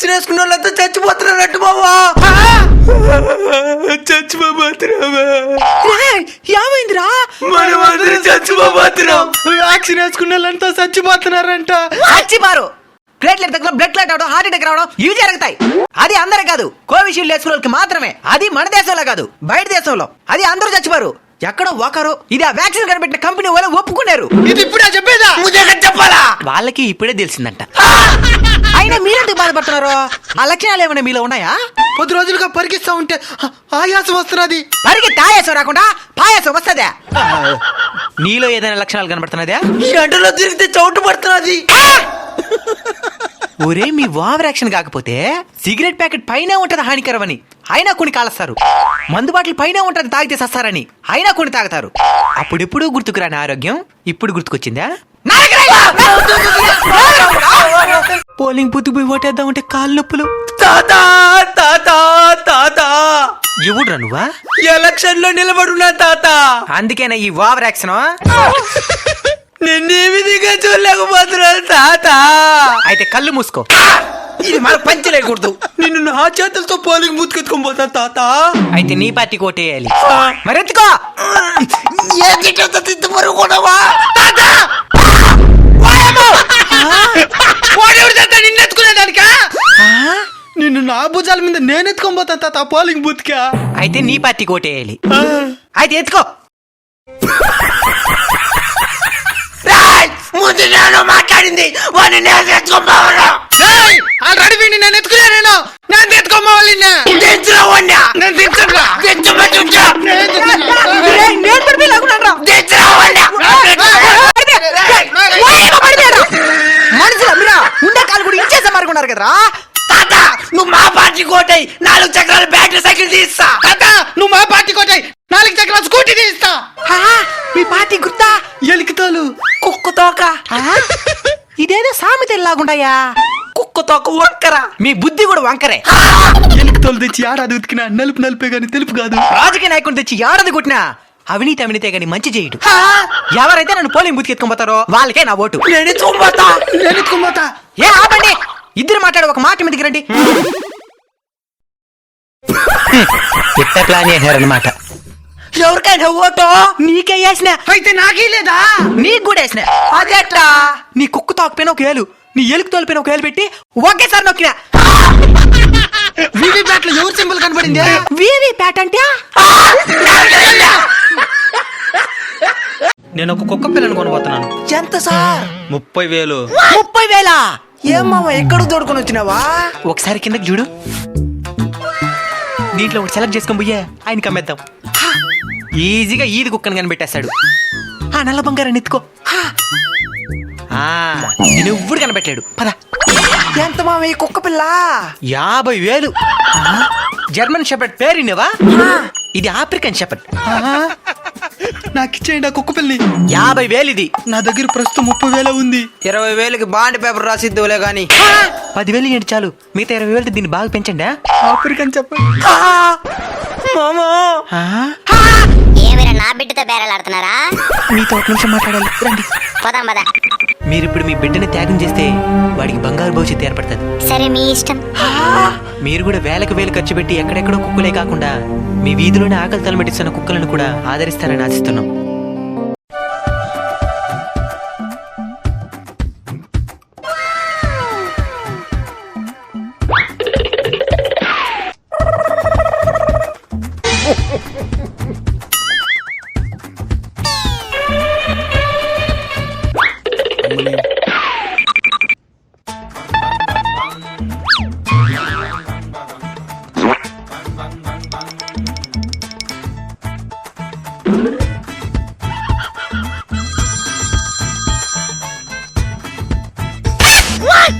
Vaccine వేసుకున్న వాళ్ళంతా చచ్చిపోతున్నారట్టు బావా. చచ్చిపోతున్నావా? ఏమైందిరా? మనం అందరం చచ్చిపోతున్నాం. వ్యాక్సిన్ వేసుకున్న వాళ్ళంతా చచ్చిపోతున్నారంట. చచ్చిపోరు. ప్లేట్లెట్ తగ్గ బ్లడ్ క్లాట్ అవడం, హార్ట్ అటాక్ రావడం ఇవి జరుగుతాయి. అది అందరే కాదు, కోవిషీల్డ్ వేసుకున్న వాళ్ళకి మాత్రమే. అది మన దేశంలో కాదు, బయట దేశంలో. అది అందరూ చచ్చిపోరు, ఎక్కడో ఒకరు. ఇది ఆ వ్యాక్సిన్ కనిపెట్టిన కంపెనీ వాళ్ళు ఒప్పుకున్నారు. ఇది ఇప్పుడే చెప్పేదా? చెప్పాలా? వాళ్ళకి ఇప్పుడే తెలిసిందంట. అయినా మీరెందుకు బాధపడుతున్నారు? ఆ లక్షణాలు ఏమైనా మీలో ఉన్నాయా? 10 రోజులుగా పరిగిస్తా ఉంటే ఆయాసం వస్తున్నది. పరిగెత్తి ఆయాసం రాకుండా పాయాసం వస్తుందా? నీలో ఏదైనా లక్షణాలు కనబడుతున్నదా? ఈ గంటలో తిరిగితే చౌటు పడుతున్నది. ఒరే, మీ ఓవర్ యాక్షన్ కాకపోతే సిగరెట్ ప్యాకెట్ పైన ఉంటది హానికరం అని అయినా కొన్ని కాలుస్తారు. మందు బాటిల్ పైన ఉంటది తాగితే సస్తారని అయినా కొన్ని తాగుతారు. అప్పుడెప్పుడు గుర్తుకురాని ఆరోగ్యం ఇప్పుడు గుర్తుకొచ్చిందా? పోలింగ్ బూత్ పోయి ఓటేద్దామంటే కాళ్ళు నొప్పులు. తాతా తాతా తాతా, ఎవడురా నువ్వా? ఎలక్షన్ లో నిలబడున్నా తాత. అందుకేనా ఈ ఓవర్ యాక్షన్? నిన్నే విధిగా చూడలేకపోతున్నా తాత. అయితే కళ్ళు మూసుకో. ఇది మన పంచలేకూడదు. నిన్ను నా చేతులతో పోలింగ్ బూత్ కెత్తుకొని పోతా తాత. అయితే నీ పార్టీకి ఓటేయాలి. మరెత్తుకో. నిన్నెత్తుకునేదానికా? నిన్ను నా భుజాల మీద నేను ఎత్తుకొని పోతాను తాత పోలింగ్ బూత్ కా. అయితే నీ పార్టీకి ఓటేయాలి. అయితే ఎత్తుకో. ముందు నేను మాట్లాడింది వాడిని నేను ఎత్తుకోవాలి. ఆల్రెడీ వీడిని నేను ఎత్తుకున్నాను. నేను ఎత్తుకోవాలి. మనుషులు మీరా ఉండే కాలు కూడా ఇచ్చేసా మరుగున్నారు కదరా. తాత నువ్వు మా పార్టీ కోటాయి 4 చక్రాల బ్యాటరీ సైకిల్ తీస్తా. తాత నువ్వు మా పార్టీ కోటాయి 4 చక్రాల స్కూటీ తీస్తా. మీ పార్టీ గుర్తా? ఎలికితోలు కుక్క తోక. ఇదేదో సామెతలాగుండాయా? కుక్క తోక వంకరా. మీ బుద్ధి కూడా వంకరే. ఎలికితోలు తెచ్చి ఆడాది ఉతికినా నలుపు నలుపే గాని తెలుపు కాదు. రాజకీయ నాయకుని తెచ్చి ఏడాది కొట్టినా అవినీతి అవినీతే గాని మంచి చేయడు. ఎవరైతే నన్ను పోలింగ్ బూత్ ఎత్తుకోపోతారో వాళ్ళకే నా ఓటు. నేను ఎత్తుకోపోతా. ఏ ఆపండి, ఇద్దరు మాట్లాడు ఒక మాట మీదకి రండి. ఇట్ట ప్లాన్ చేశారనమాట. ఎవరికైనా ఓటు నీకే వేసిన. అయితే నాకే లేదా? నీకు కూడా వేసిన. అదేట్లా? నీ కుక్క తోకపోయిన ఒక ఏలు, నీ ఎలుగు తోలిపోయిన ఒక ఏలు పెట్టి ఒకేసారి నొక్కినా. వీవీప్యాట్ లో ఎవరు సింబల్ కనబడింది? వీవీప్యాట్ అంటే నేను ఒక కుక్క పిల్లని కొనబోతున్నాను. ఎంత సార్? 30,000. 30,000? ఏమ్మా ఎక్కడ దొడుకొని వచ్చినావా? ఒకసారి కిందకి చూడు. దీంట్లో ఒకటి సెలెక్ట్ చేసుకొని పోయే ఆయనకి అమ్మేద్దాం. ఈజీగా ఈది కుక్కని కనిపెట్టేస్తాడు. ఆ నల్ల బంగారాన్ని ఎత్తుకో. నేను ఎవ్వడు కనిపెట్టాడు. పద. ఎంత మామ ఈ కుక్క పిల్ల? 50,000. జర్మన్ షెపర్డ్ పేరు ఇన్నవా? ఇది ఆఫ్రికన్ షెపర్డ్. నాకు ఇచ్చేయండి ఆ కుక్క పిల్లని. 50,000 ఇది. నా దగ్గర ప్రస్తుతం 30,000 ఉంది. 20,000కి బాండ్ పేపర్ రాసిద్దులే గాని. 10,000 ఏంటి చాలు, మిగతా 20,000 దీన్ని బాగా పెంచండి. ఆఫ్రికన్ చెప్పండి. ఏమైనా నా బిడ్డతో బేరలాడుతున్నారా? మీతో ఒక నిమిషం మాట్లాడాలి, రండి. పోదాం పద. మీరిప్పుడు మీ బిడ్డని త్యాగం చేస్తే వాడికి బంగారు భవిష్యత్తు ఏర్పడుతుంది. సరే మీ ఇష్టం. మీరు కూడా వేలకు వేలు ఖర్చు పెట్టి ఎక్కడెక్కడో కుక్కలే కాకుండా మీ వీధిలోనే ఆకలి తలమెట్టిస్తున్న కుక్కలను కూడా ఆదరిస్తారని ఆశిస్తున్నాం. What?